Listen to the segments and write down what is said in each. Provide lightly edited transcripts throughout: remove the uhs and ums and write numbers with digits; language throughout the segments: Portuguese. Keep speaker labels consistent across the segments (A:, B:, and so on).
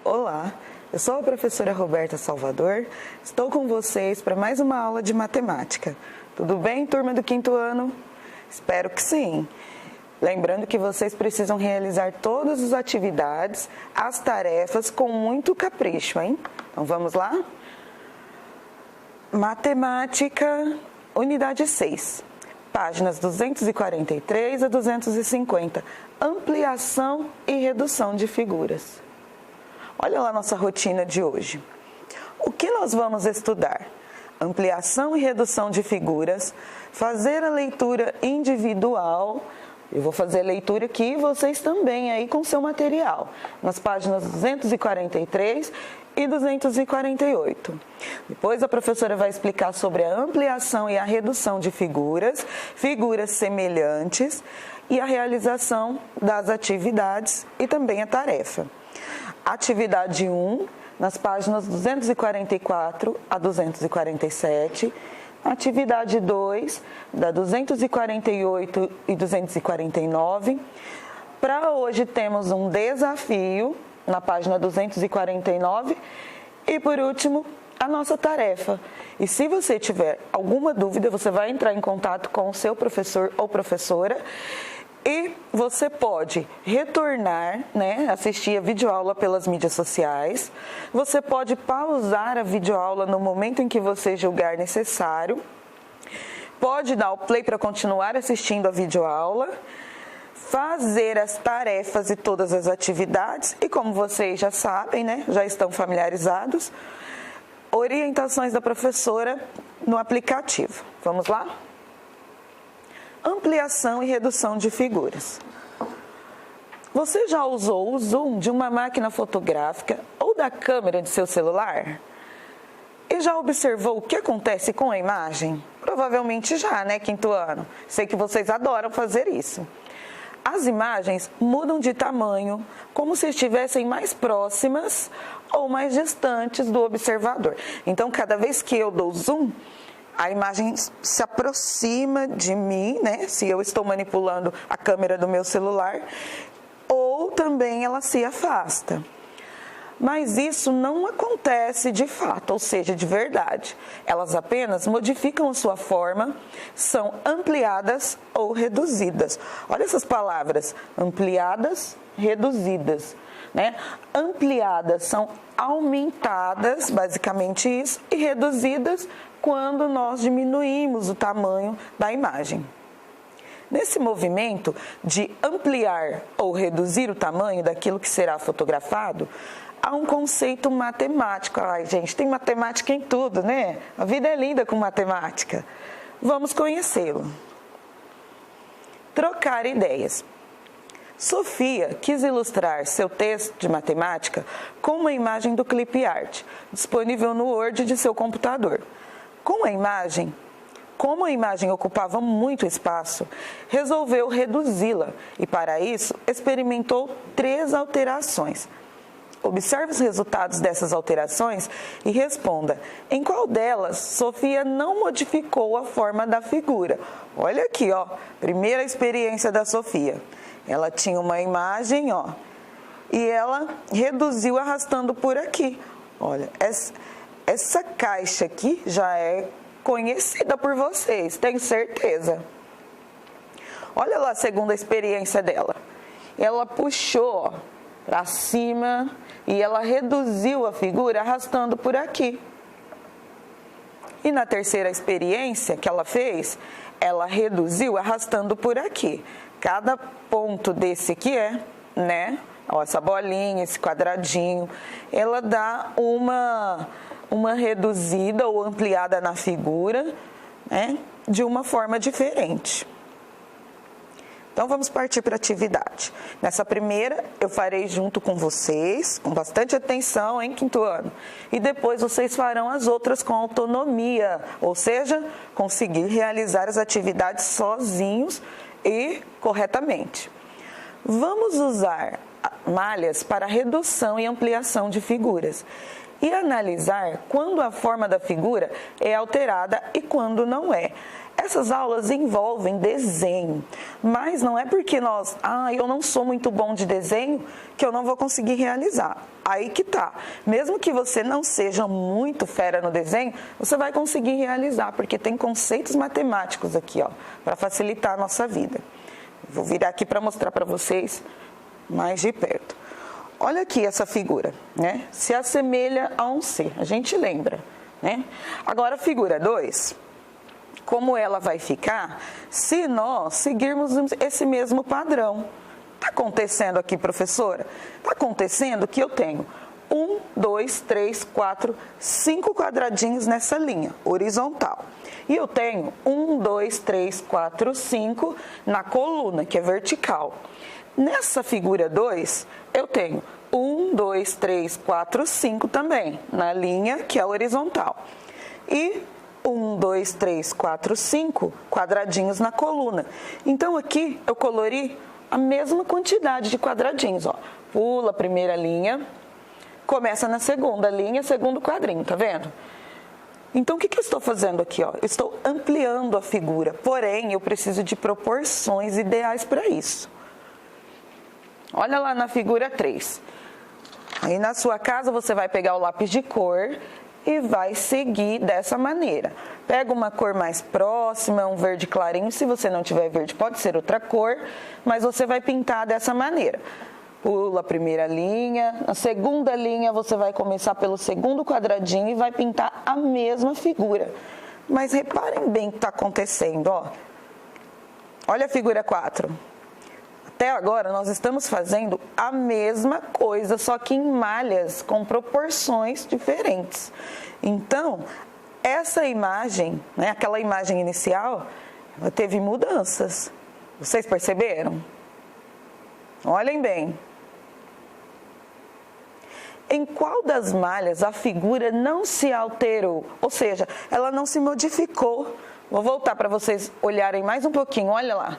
A: Olá, eu sou a professora Roberta Salvador, estou com vocês para mais uma aula de matemática. Tudo bem, turma do quinto ano? Espero que sim. Lembrando que vocês precisam realizar todas as atividades, as tarefas com muito capricho, hein? Então vamos lá? Matemática, unidade 6, páginas 243 a 250, ampliação e redução de figuras. Olha lá nossa rotina de hoje. O que nós vamos estudar? Ampliação e redução de figuras, fazer a leitura individual. Eu vou fazer a leitura aqui, vocês também aí com seu material, nas páginas 243 e 248. Depois a professora vai explicar sobre a ampliação e a redução de figuras, figuras semelhantes e a realização das atividades e também a tarefa. Atividade 1, nas páginas 244 a 247. Atividade 2, da 248 e 249. Para hoje temos um desafio, na página 249. E por último, a nossa tarefa. E se você tiver alguma dúvida, você vai entrar em contato com o seu professor ou professora. E você pode retornar, assistir a videoaula pelas mídias sociais. Você pode pausar a videoaula no momento em que você julgar necessário. Pode dar o play para continuar assistindo a videoaula. Fazer as tarefas e todas as atividades. E como vocês já sabem, já estão familiarizados, orientações da professora no aplicativo. Vamos lá? Ampliação e redução de figuras. Você já usou o zoom de uma máquina fotográfica ou da câmera de seu celular? E já observou o que acontece com a imagem? Provavelmente já, quinto ano? Sei que vocês adoram fazer isso. As imagens mudam de tamanho, como se estivessem mais próximas ou mais distantes do observador. Então, cada vez que eu dou zoom, a imagem se aproxima de mim, se eu estou manipulando a câmera do meu celular, ou também ela se afasta. Mas isso não acontece de fato, ou seja, de verdade. Elas apenas modificam a sua forma, são ampliadas ou reduzidas. Olha essas palavras, ampliadas, reduzidas. Ampliadas são aumentadas, basicamente isso, e reduzidas quando nós diminuímos o tamanho da imagem. Nesse movimento de ampliar ou reduzir o tamanho daquilo que será fotografado, há um conceito matemático. Ai, gente, tem matemática em tudo, A vida é linda com matemática. Vamos conhecê-lo. Trocar ideias. Sofia quis ilustrar seu texto de matemática com uma imagem do clip art, disponível no Word de seu computador. Como a imagem ocupava muito espaço, resolveu reduzi-la e, para isso, experimentou 3 alterações. Observe os resultados dessas alterações e responda em qual delas Sofia não modificou a forma da figura. Olha aqui, primeira experiência da Sofia. Ela tinha uma imagem, e ela reduziu arrastando por aqui. Olha, essa caixa aqui já é conhecida por vocês, tenho certeza. Olha lá a segunda experiência dela. Ela puxou para cima e ela reduziu a figura arrastando por aqui. E na terceira experiência que ela fez, ela reduziu arrastando por aqui. Cada ponto desse aqui essa bolinha, esse quadradinho, ela dá uma reduzida ou ampliada na figura, de uma forma diferente. Então, vamos partir para a atividade. Nessa primeira, eu farei junto com vocês, com bastante atenção, quinto ano. E depois vocês farão as outras com autonomia, ou seja, conseguir realizar as atividades sozinhos e corretamente. Vamos usar malhas para redução e ampliação de figuras e analisar quando a forma da figura é alterada e quando não é. essas aulas envolvem desenho, mas não é porque eu não sou muito bom de desenho que eu não vou conseguir realizar. Aí que tá. Mesmo que você não seja muito fera no desenho, você vai conseguir realizar, porque tem conceitos matemáticos aqui, ó, para facilitar a nossa vida. Vou virar aqui para mostrar para vocês mais de perto. Olha aqui essa figura, né? Se assemelha a um C, a gente lembra, né? Agora a figura 2, como ela vai ficar se nós seguirmos esse mesmo padrão. Está acontecendo aqui, professora? Está acontecendo que eu tenho 1, 2, 3, 4, 5 quadradinhos nessa linha horizontal. E eu tenho 1, 2, 3, 4, 5 na coluna, que é vertical. Nessa figura 2, eu tenho 1, 2, 3, 4, 5 também, na linha que é horizontal. E 1, 2, 3, 4, 5 quadradinhos na coluna. Então aqui eu colori a mesma quantidade de quadradinhos, ó. Pula a primeira linha, começa na segunda linha, segundo quadrinho, tá vendo? Então, o que eu estou fazendo aqui? Ó? Eu estou ampliando a figura, porém, eu preciso de proporções ideais para isso. Olha lá na figura 3. Aí, na sua casa, você vai pegar o lápis de cor e vai seguir dessa maneira. Pega uma cor mais próxima, um verde clarinho. Se você não tiver verde, pode ser outra cor, mas você vai pintar dessa maneira. Pula a primeira linha, na segunda linha você vai começar pelo segundo quadradinho e vai pintar a mesma figura. Mas reparem bem o que está acontecendo, ó. Olha a figura 4. Até agora nós estamos fazendo a mesma coisa, só que em malhas com proporções diferentes. Então, essa imagem, né, aquela imagem inicial, ela teve mudanças. Vocês perceberam? Olhem bem. Em qual das malhas a figura não se alterou? Ou seja, ela não se modificou. Vou voltar para vocês olharem mais um pouquinho, olha lá.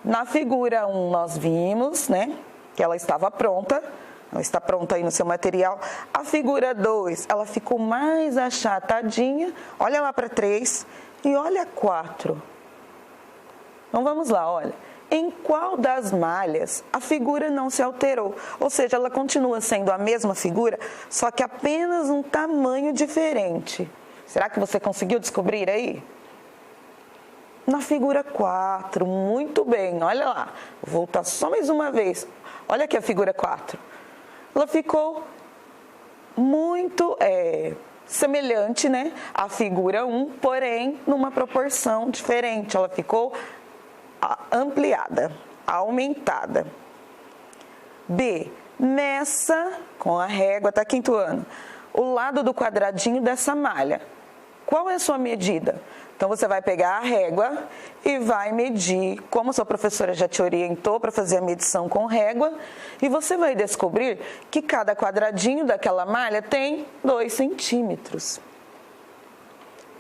A: Na figura 1 nós vimos, né, que ela estava pronta, ela está pronta aí no seu material. A figura 2, ela ficou mais achatadinha, olha lá para 3 e olha 4. Então vamos lá, olha. Em qual das malhas a figura não se alterou? Ou seja, ela continua sendo a mesma figura, só que apenas um tamanho diferente. Será que você conseguiu descobrir aí? Na figura 4, muito bem, olha lá. Vou voltar só mais uma vez. Olha aqui a figura 4. Ela ficou muito semelhante, né, à figura 1, porém numa proporção diferente. Ela ficou ampliada, aumentada. B, meça com a régua, tá, quinto ano, o lado do quadradinho dessa malha. Qual é a sua medida? Então, você vai pegar a régua e vai medir, como a sua professora já te orientou para fazer a medição com régua, e você vai descobrir que cada quadradinho daquela malha tem 2 centímetros.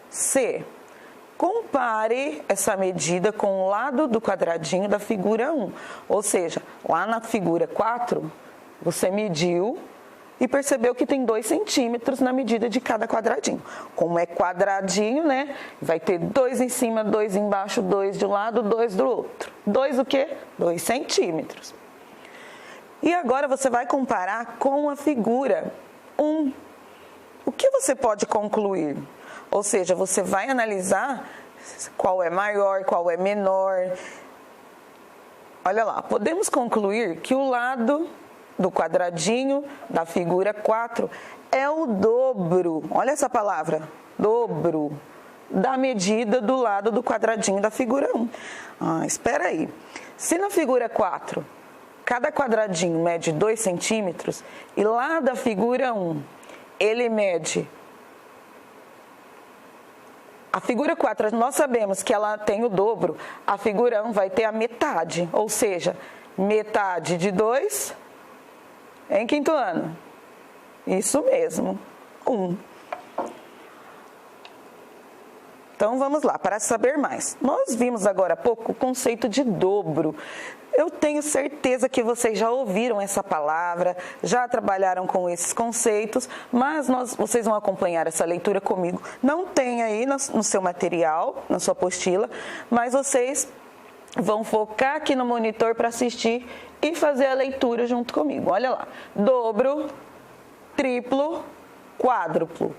A: C, compare essa medida com o lado do quadradinho da figura 1. Ou seja, lá na figura 4, você mediu e percebeu que tem 2 centímetros na medida de cada quadradinho. Como é quadradinho, né? Vai ter 2 em cima, 2 embaixo, 2 de um lado, 2 do outro. 2 o quê? 2 centímetros. E agora você vai comparar com a figura 1. O que você pode concluir? Ou seja, você vai analisar qual é maior, qual é menor. Olha lá, podemos concluir que o lado do quadradinho da figura 4 é o dobro, olha essa palavra, dobro, da medida do lado do quadradinho da figura 1. Espera aí, se na figura 4 cada quadradinho mede 2 centímetros e lá da figura 1 ele mede... A figura 4, nós sabemos que ela tem o dobro, a figura 1 vai ter a metade, ou seja, metade de 2 em quinto ano. Isso mesmo, 1. Então, vamos lá, para saber mais. Nós vimos agora há pouco o conceito de dobro. Eu tenho certeza que vocês já ouviram essa palavra, já trabalharam com esses conceitos, mas vocês vão acompanhar essa leitura comigo. Não tem aí no seu material, na sua apostila, mas vocês vão focar aqui no monitor para assistir e fazer a leitura junto comigo. Olha lá, dobro, triplo, quádruplo.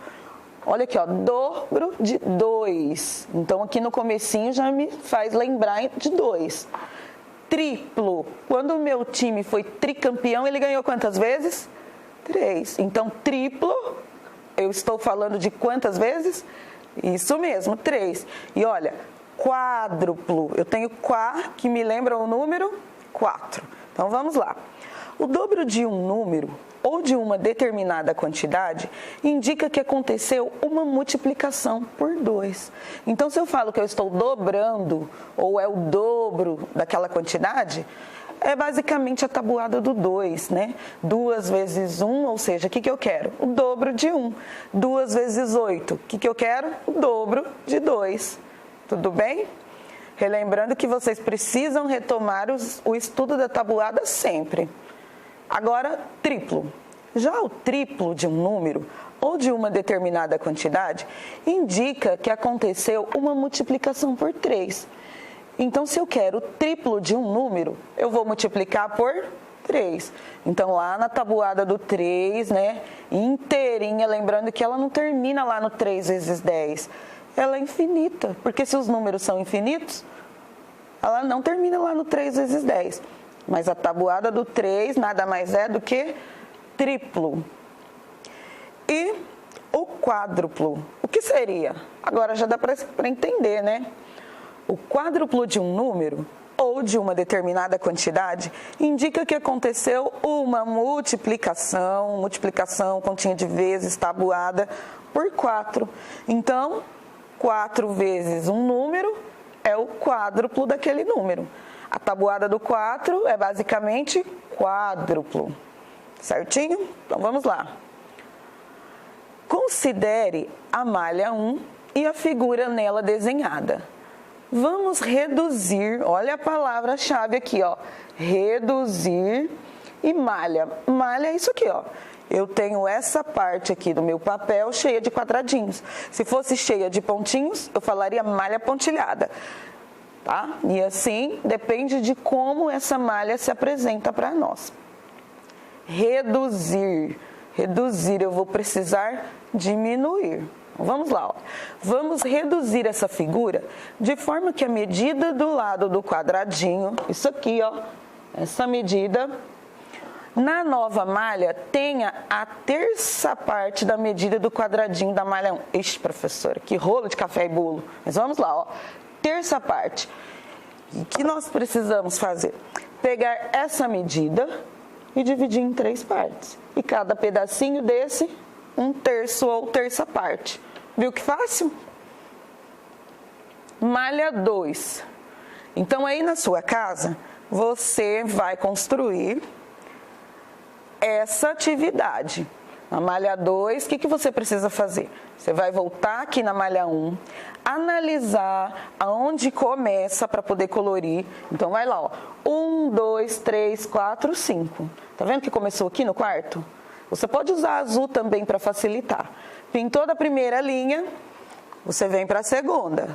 A: Olha aqui, ó, dobro de 2. Então, aqui no comecinho já me faz lembrar de 2. Triplo. Quando o meu time foi tricampeão, ele ganhou quantas vezes? 3. Então, triplo, eu estou falando de quantas vezes? Isso mesmo, 3. E olha, quádruplo. Eu tenho quá, que me lembra o número 4. Então, vamos lá. O dobro de um número ou de uma determinada quantidade indica que aconteceu uma multiplicação por 2. Então, se eu falo que eu estou dobrando, ou é o dobro daquela quantidade, é basicamente a tabuada do 2, né? 2 vezes 1, ou seja, o que eu quero? O dobro de 1. 2 vezes 8, o que eu quero? O dobro de 2. Tudo bem? Relembrando que vocês precisam retomar o estudo da tabuada sempre. Agora, triplo. Já o triplo de um número ou de uma determinada quantidade indica que aconteceu uma multiplicação por 3. Então, se eu quero o triplo de um número, eu vou multiplicar por 3. Então, lá na tabuada do 3, né, inteirinha, lembrando que ela não termina lá no 3 vezes 10. Ela é infinita, porque se os números são infinitos, ela não termina lá no 3 vezes 10. Mas a tabuada do 3 nada mais é do que triplo. E o quádruplo, o que seria? Agora já dá para entender, né? O quádruplo de um número ou de uma determinada quantidade indica que aconteceu uma multiplicação continha de vezes, tabuada, por 4. Então, 4 vezes um número é o quádruplo daquele número. A tabuada do 4 é basicamente quádruplo. Certinho? Então, vamos lá. Considere a malha 1 e a figura nela desenhada. Vamos reduzir, olha a palavra-chave aqui, ó. Reduzir e malha. Malha é isso aqui, ó. Eu tenho essa parte aqui do meu papel cheia de quadradinhos. Se fosse cheia de pontinhos, eu falaria malha pontilhada. Tá? E assim, depende de como essa malha se apresenta para nós. Reduzir. Reduzir, eu vou precisar diminuir. Vamos lá, ó. Vamos reduzir essa figura de forma que a medida do lado do quadradinho, isso aqui, ó, essa medida, na nova malha, tenha a terça parte da medida do quadradinho da malha 1. Ixi, professora, que rolo de café e bolo. Mas vamos lá, ó. Terça parte. O que nós precisamos fazer? Pegar essa medida e dividir em 3 partes. E cada pedacinho desse, 1/3 ou terça parte. Viu que fácil? Malha 2. Então, aí na sua casa, você vai construir essa atividade. Na malha 2, o que você precisa fazer? Você vai voltar aqui na malha 1, analisar aonde começa para poder colorir. Então, vai lá, ó. 1, 2, 3, 4, 5. Tá vendo que começou aqui no quarto? Você pode usar azul também para facilitar. Pintou da primeira linha, você vem para a segunda.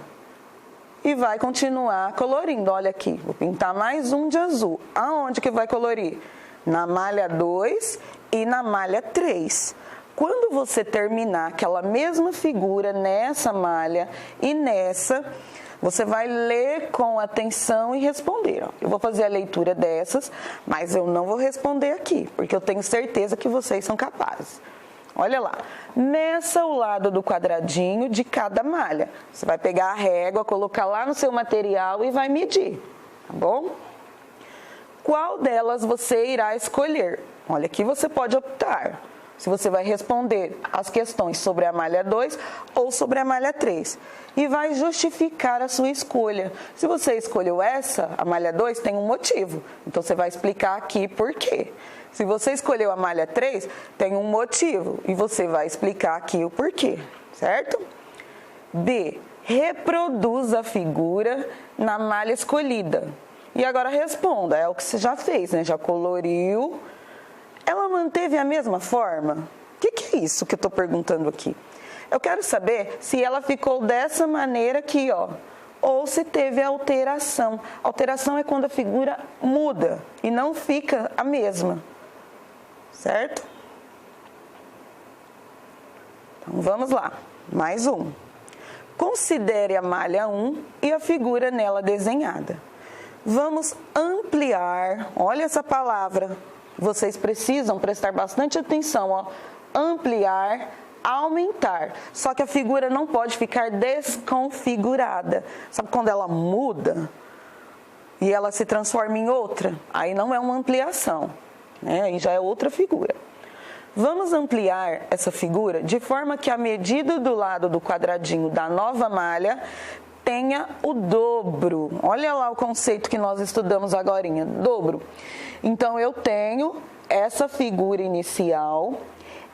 A: E vai continuar colorindo. Olha aqui, vou pintar mais um de azul. Aonde que vai colorir? Na malha 2 e na malha 3. Quando você terminar aquela mesma figura nessa malha e nessa, você vai ler com atenção e responder. Eu vou fazer a leitura dessas, mas eu não vou responder aqui, porque eu tenho certeza que vocês são capazes. Olha lá, meça o lado do quadradinho de cada malha. Você vai pegar a régua, colocar lá no seu material e vai medir, tá bom? Qual delas você irá escolher? Olha, aqui você pode optar se você vai responder as questões sobre a malha 2 ou sobre a malha 3. E vai justificar a sua escolha. Se você escolheu essa, a malha 2, tem um motivo. Então, você vai explicar aqui por quê. Se você escolheu a malha 3, tem um motivo. E você vai explicar aqui o porquê, certo? B. Reproduz a figura na malha escolhida. E agora responda, é o que você já fez, né? Já coloriu. Ela manteve a mesma forma? O que é isso que eu estou perguntando aqui? Eu quero saber se ela ficou dessa maneira aqui, ó, ou se teve alteração. Alteração é quando a figura muda e não fica a mesma, certo? Então vamos lá, mais um. Considere a malha 1 e a figura nela desenhada. Vamos ampliar, olha essa palavra, vocês precisam prestar bastante atenção, ó. Ampliar, aumentar. Só que a figura não pode ficar desconfigurada. Sabe quando ela muda e ela se transforma em outra? Aí não é uma ampliação, né? Aí já é outra figura. Vamos ampliar essa figura de forma que a medida do lado do quadradinho da nova malha tenha o dobro. Olha lá o conceito que nós estudamos agorinha, dobro. Então eu tenho essa figura inicial,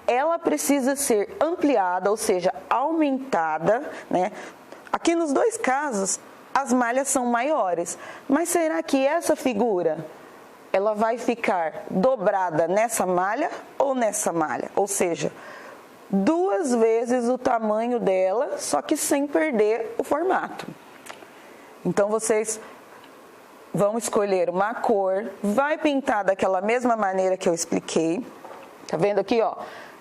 A: ela precisa ser ampliada, ou seja, aumentada, né? Aqui nos dois casos, as malhas são maiores. Mas será que essa figura, ela vai ficar dobrada nessa malha ou nessa malha? Ou seja, 2 vezes o tamanho dela, só que sem perder o formato. Então, vocês vão escolher uma cor, vai pintar daquela mesma maneira que eu expliquei. Tá vendo aqui, ó?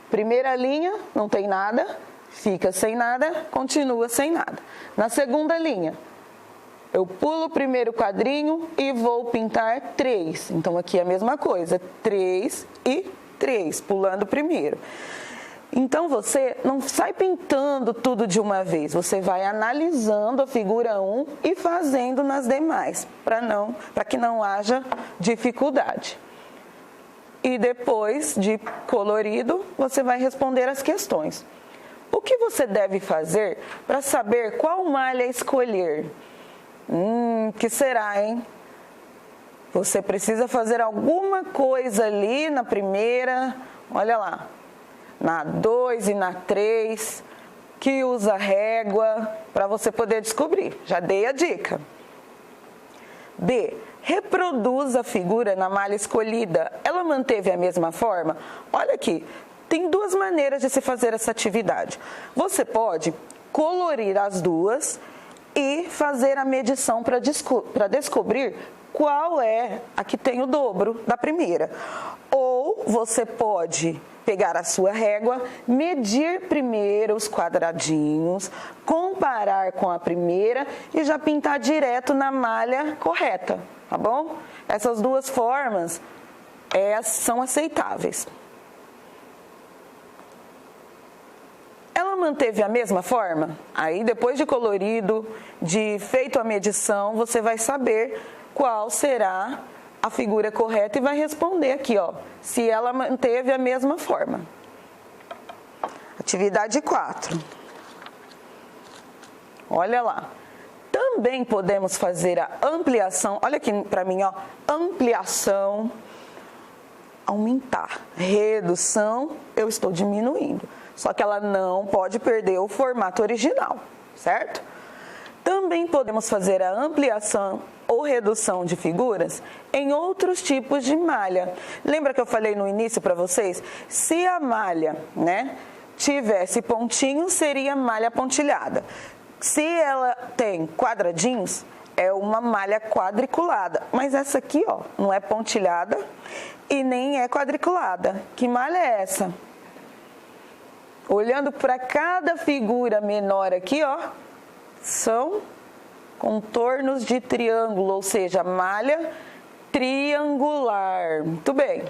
A: Primeira linha, não tem nada, fica sem nada, continua sem nada. Na segunda linha, eu pulo o primeiro quadrinho e vou pintar 3. Então, aqui é a mesma coisa, 3 e 3, pulando o primeiro. Então, você não sai pintando tudo de uma vez, você vai analisando a figura 1 e fazendo nas demais, para que não haja dificuldade. E depois de colorido, você vai responder as questões. O que você deve fazer para saber qual malha escolher? Que será, hein? Você precisa fazer alguma coisa ali na primeira, olha lá, na 2 e na 3, que usa régua, para você poder descobrir. Já dei a dica. B. Reproduz a figura na malha escolhida. Ela manteve a mesma forma? Olha aqui, tem 2 maneiras de se fazer essa atividade. Você pode colorir as duas e fazer a medição para descobrir qual é a que tem o dobro da primeira. Ou você pode pegar a sua régua, medir primeiro os quadradinhos, comparar com a primeira e já pintar direto na malha correta, tá bom? Essas 2 formas são aceitáveis. Ela manteve a mesma forma? Aí, depois de colorido, de feito a medição, você vai saber qual será a figura correta e vai responder aqui, ó, se ela manteve a mesma forma. Atividade 4. Olha lá. Também podemos fazer a ampliação, olha aqui para mim, ó, ampliação, aumentar, redução, eu estou diminuindo. Só que ela não pode perder o formato original, certo? Também podemos fazer a ampliação ou redução de figuras em outros tipos de malha. Lembra que eu falei no início para vocês? Se a malha, né, tivesse pontinhos, seria malha pontilhada. Se ela tem quadradinhos, é uma malha quadriculada. Mas essa aqui, ó, não é pontilhada e nem é quadriculada. Que malha é essa? Olhando para cada figura menor aqui, ó, são contornos de triângulo, ou seja, malha triangular. Muito bem.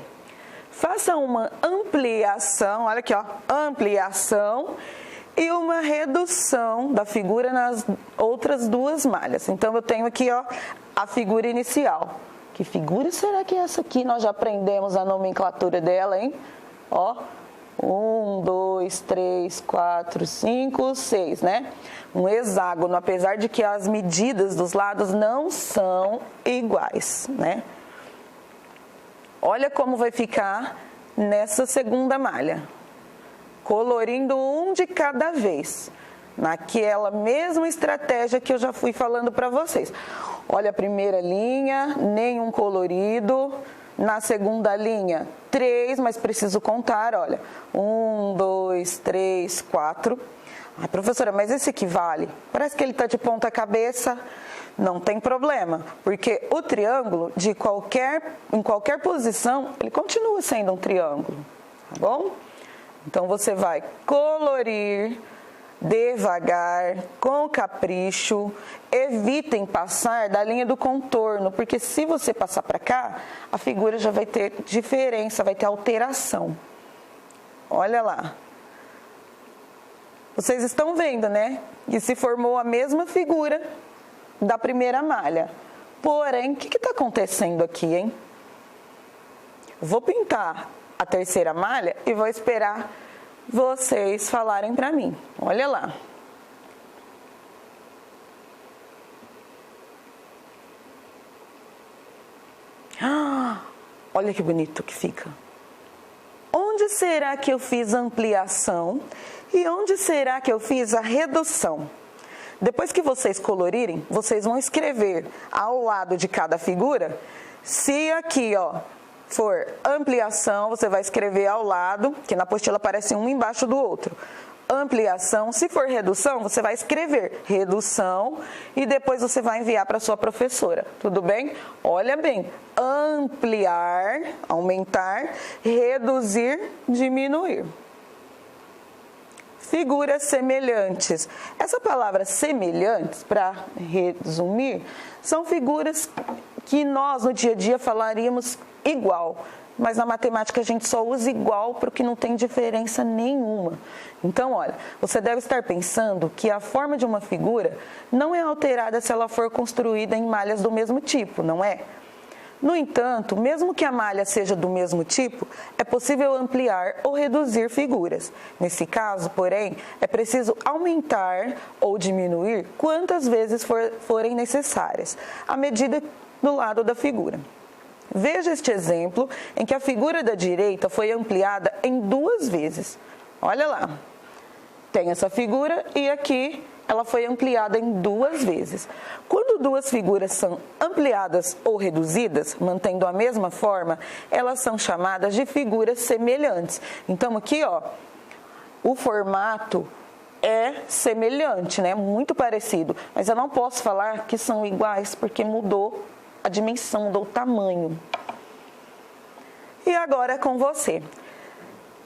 A: Faça uma ampliação, olha aqui, ó, ampliação e uma redução da figura nas outras 2 malhas. Então, eu tenho aqui, ó, a figura inicial. Que figura será que é essa aqui? Nós já aprendemos a nomenclatura dela, hein? Ó, 1, 2, 3, 4, 5, 6, né? Um hexágono, apesar de que as medidas dos lados não são iguais, né? Olha como vai ficar nessa segunda malha. Colorindo um de cada vez. Naquela mesma estratégia que eu já fui falando para vocês. Olha a primeira linha, nenhum colorido. Na segunda linha, 3, mas preciso contar, olha. 1, 2, 3, 4. Ah, professora, mas esse equivale? Parece que ele está de ponta cabeça. Não tem problema, porque o triângulo, em qualquer posição, ele continua sendo um triângulo, tá bom? Então, você vai colorir devagar, com capricho. Evitem passar da linha do contorno, porque se você passar para cá, a figura já vai ter diferença, vai ter alteração. Olha lá. Vocês estão vendo, né? Que se formou a mesma figura da primeira malha. Porém, o que está acontecendo aqui, hein? Vou pintar a terceira malha e vou esperar vocês falarem para mim. Olha lá. Ah, olha que bonito que fica. Onde será que eu fiz a ampliação e onde será que eu fiz a redução? Depois que vocês colorirem, vocês vão escrever ao lado de cada figura. Se aqui, ó, for ampliação, você vai escrever ao lado, que na apostila aparece um embaixo do outro. Ampliação. Se for redução, você vai escrever redução e depois você vai enviar para sua professora. Tudo bem? Olha bem. Ampliar, aumentar, reduzir, diminuir. Figuras semelhantes. Essa palavra semelhantes, para resumir, são figuras que nós no dia a dia falaríamos igual, mas na matemática a gente só usa igual porque não tem diferença nenhuma. Então, olha, você deve estar pensando que a forma de uma figura não é alterada se ela for construída em malhas do mesmo tipo, não é? No entanto, mesmo que a malha seja do mesmo tipo, é possível ampliar ou reduzir figuras. Nesse caso, porém, é preciso aumentar ou diminuir quantas vezes forem necessárias, à medida do lado da figura. Veja este exemplo em que a figura da direita foi ampliada em 2 vezes. Olha lá, tem essa figura e aqui ela foi ampliada em 2 vezes. Quando 2 figuras são ampliadas ou reduzidas, mantendo a mesma forma, elas são chamadas de figuras semelhantes. Então aqui, ó, o formato é semelhante, né? Muito parecido, mas eu não posso falar que são iguais porque mudou a dimensão, mudou o tamanho. E agora é com você.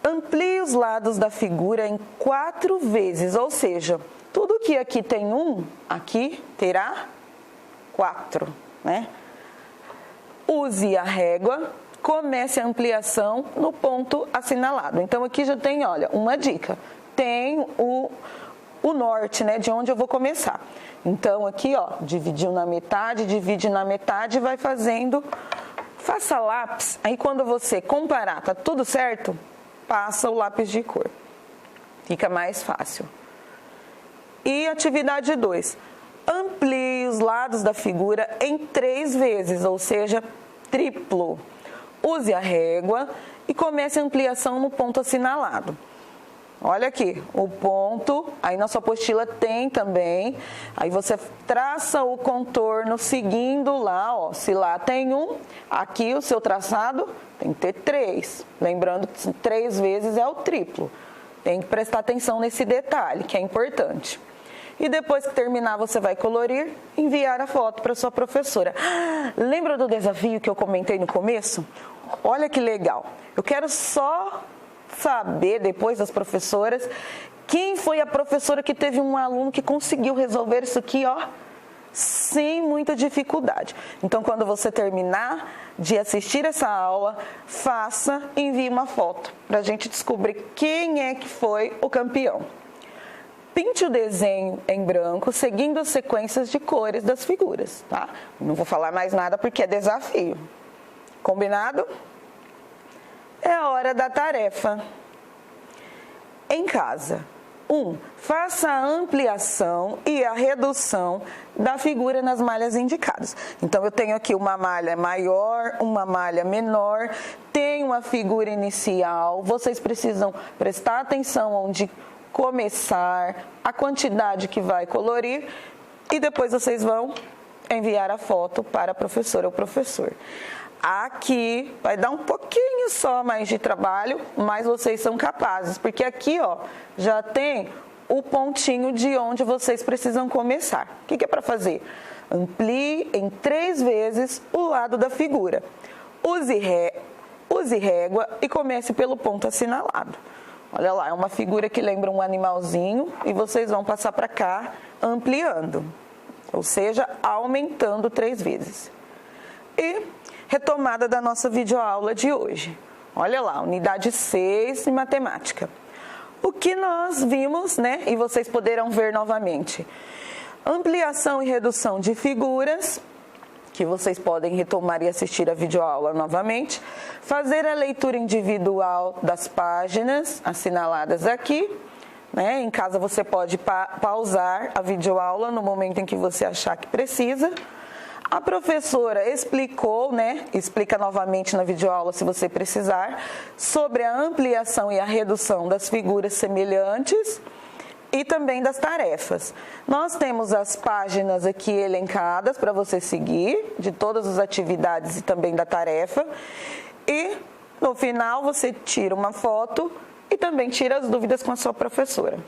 A: Amplie os lados da figura em 4 vezes, ou seja, tudo que aqui tem 1, aqui terá 4, né? Use a régua, comece a ampliação no ponto assinalado. Então, aqui já tem, olha, uma dica. Tem o norte, né, de onde eu vou começar. Então, aqui, ó, dividiu na metade, divide na metade e vai fazendo. Faça lápis, aí quando você comparar, tá tudo certo? Passa o lápis de cor. Fica mais fácil. E atividade 2. Amplie os lados da figura em 3 vezes, ou seja, triplo. Use a régua e comece a ampliação no ponto assinalado. Olha aqui, o ponto, aí na sua apostila tem também, aí você traça o contorno seguindo lá, ó, se lá tem 1, aqui o seu traçado tem que ter 3. Lembrando que 3 vezes é o triplo. Tem que prestar atenção nesse detalhe, que é importante. E depois que terminar, você vai colorir e enviar a foto para sua professora. Lembra do desafio que eu comentei no começo? Olha que legal. Eu quero só saber, depois das professoras, quem foi a professora que teve um aluno que conseguiu resolver isso aqui, ó, sem muita dificuldade. Então, quando você terminar de assistir essa aula, faça e envie uma foto para a gente descobrir quem é que foi o campeão. Pinte o desenho em branco, seguindo as sequências de cores das figuras, tá? Não vou falar mais nada porque é desafio. Combinado? É a hora da tarefa. Em casa. 1. Faça a ampliação e a redução da figura nas malhas indicadas. Então, eu tenho aqui uma malha maior, uma malha menor, tenho uma figura inicial. Vocês precisam prestar atenção onde começar, a quantidade que vai colorir e depois vocês vão enviar a foto para a professora ou professor. Aqui vai dar um pouquinho só mais de trabalho, mas vocês são capazes, porque aqui, ó, já tem o pontinho de onde vocês precisam começar. O que é para fazer? Amplie em 3 vezes o lado da figura. Use régua e comece pelo ponto assinalado. Olha lá, é uma figura que lembra um animalzinho e vocês vão passar para cá ampliando, ou seja, aumentando 3 vezes. E retomada da nossa videoaula de hoje. Olha lá, unidade 6 de matemática. O que nós vimos, né, e vocês poderão ver novamente. Ampliação e redução de figuras, que vocês podem retomar e assistir a videoaula novamente. Fazer a leitura individual das páginas assinaladas aqui. Né? Em casa você pode pausar a videoaula no momento em que você achar que precisa. A professora explicou, né? Explica novamente na videoaula se você precisar, sobre a ampliação e a redução das figuras semelhantes e também das tarefas. Nós temos as páginas aqui elencadas para você seguir, de todas as atividades e também da tarefa. E no final você tira uma foto e também tira as dúvidas com a sua professora.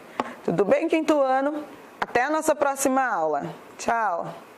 A: Tudo bem, quinto ano? Até a nossa próxima aula. Tchau!